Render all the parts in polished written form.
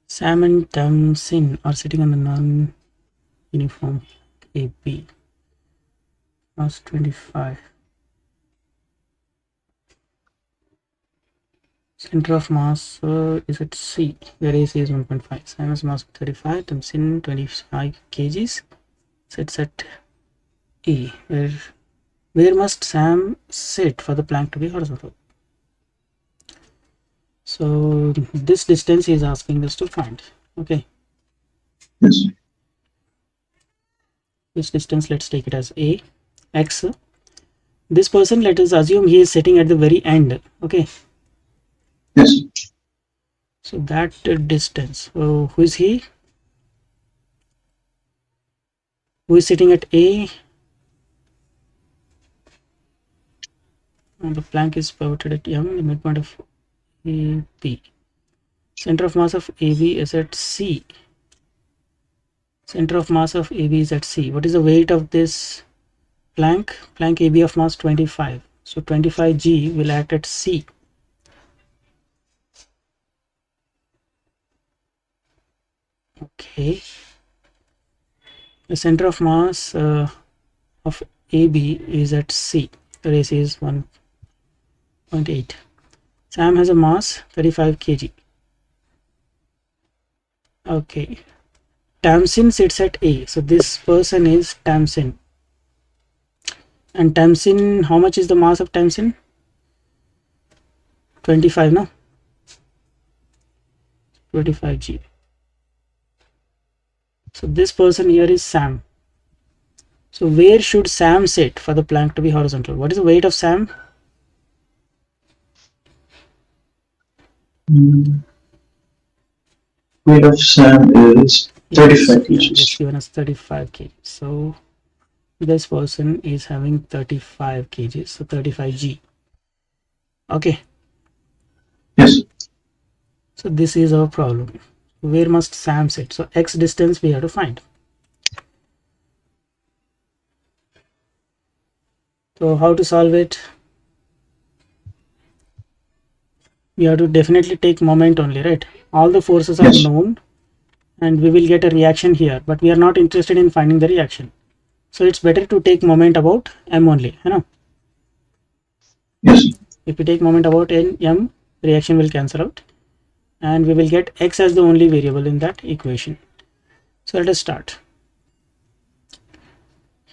Sam and Tamsin are sitting on the non-uniform AB. Mass 25. Center of mass is at C, where AC is 1.5. Sam has mass 35, Tamsin 25 kgs. Sits at E, where must Sam sit for the plank to be horizontal? So this distance is asking us to find. Okay. Yes. This distance, let's take it as A, X. This person, let us assume he is sitting at the very end. Okay. Yes. So that distance, who is he? Who is sitting at A? And the plank is pivoted at M, the midpoint of AB. Center of mass of AB is at C. Center of mass of AB is at C. What is the weight of this plank? Plank AB of mass 25. So 25G will act at C. Okay. The center of mass of AB is at C. The AC is 1.8. Sam has a mass 35 kg. Okay. Tamsin sits at A. So this person is Tamsin. And Tamsin, how much is the mass of Tamsin? 25, no? 25G. So this person here is Sam. So where should Sam sit for the plank to be horizontal? What is the weight of Sam? Weight of Sam is 35 kg. It's given us 35 kg. So this person is having 35 kg. So 35G. Okay. Yes. So this is our problem. Where must Sam sit? So X distance we have to find. So how to solve it? We have to definitely take moment only, right? All the forces are known and we will get a reaction here, but we are not interested in finding the reaction. So it's better to take moment about M only, you know? Yes. If we take moment about M, reaction will cancel out and we will get X as the only variable in that equation. So let us start.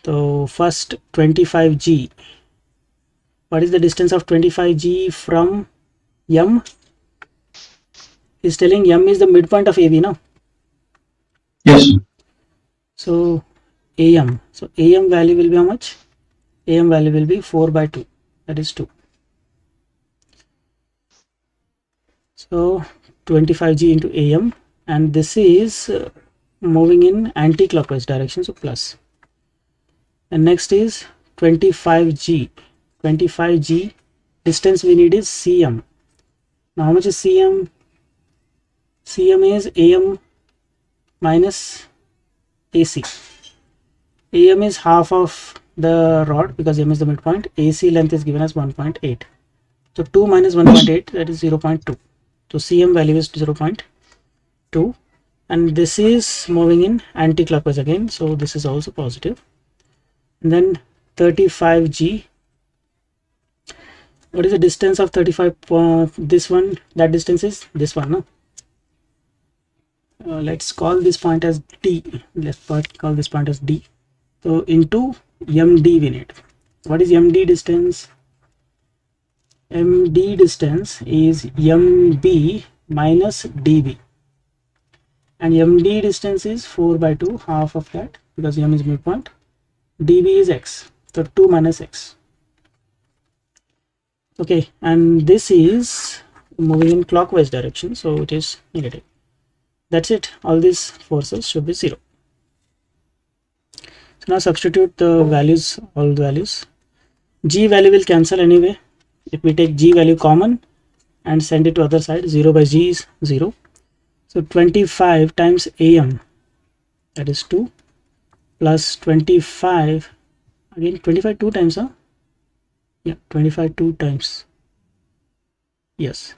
So first 25G. What is the distance of 25G from M? Is telling M is the midpoint of AB, no? Yes. So AM. So AM value will be how much? AM value will be 4 by 2. That is 2. So 25G into AM, and this is moving in anti-clockwise direction, so plus. And next is 25G. 25G distance we need is CM. Now how much is CM? CM is AM minus AC. AM is half of the rod because M is the midpoint. AC length is given as 1.8. So 2 minus 1.8, that is 0.2. So CM value is 0.2. And this is moving in anti-clockwise again. So this is also positive. And then 35G. What is the distance of 35? This one, that distance is this one, no? Let's call this point as D. Let's call this point as D. So into MD we need. What is MD distance? MD distance is MB minus DB. And MD distance is 4 by 2, half of that, because M is midpoint. DB is X. So 2 minus X. Okay, and this is moving in clockwise direction, so it is negative. That's it. All these forces should be 0. So now substitute the values, all the values. G value will cancel anyway. If we take G value common and send it to other side, 0 by G is 0. So 25 times AM, that is 2, plus 25, again 25 2 times, yeah, 25 2 times, yes,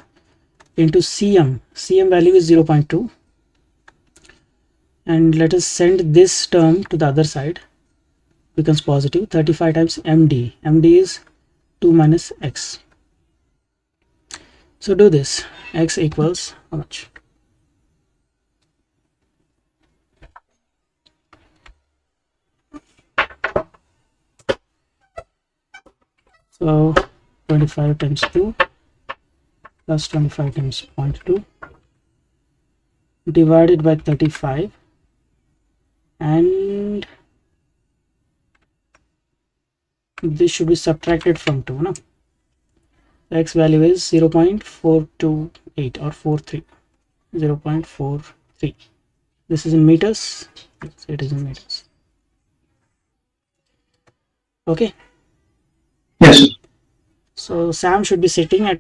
into cm. Cm value is 0.2, and let us send this term to the other side, becomes positive. 35 times md. Md is 2 minus x. So do this. X equals how much? So 25 times 2 plus 25 times 0.2 divided by 35, and this should be subtracted from 2, no? The x value is 0.428 or 43. 0.43. This is in meters. Yes, it is in meters. Okay. Yes, sir. So Sam should be sitting at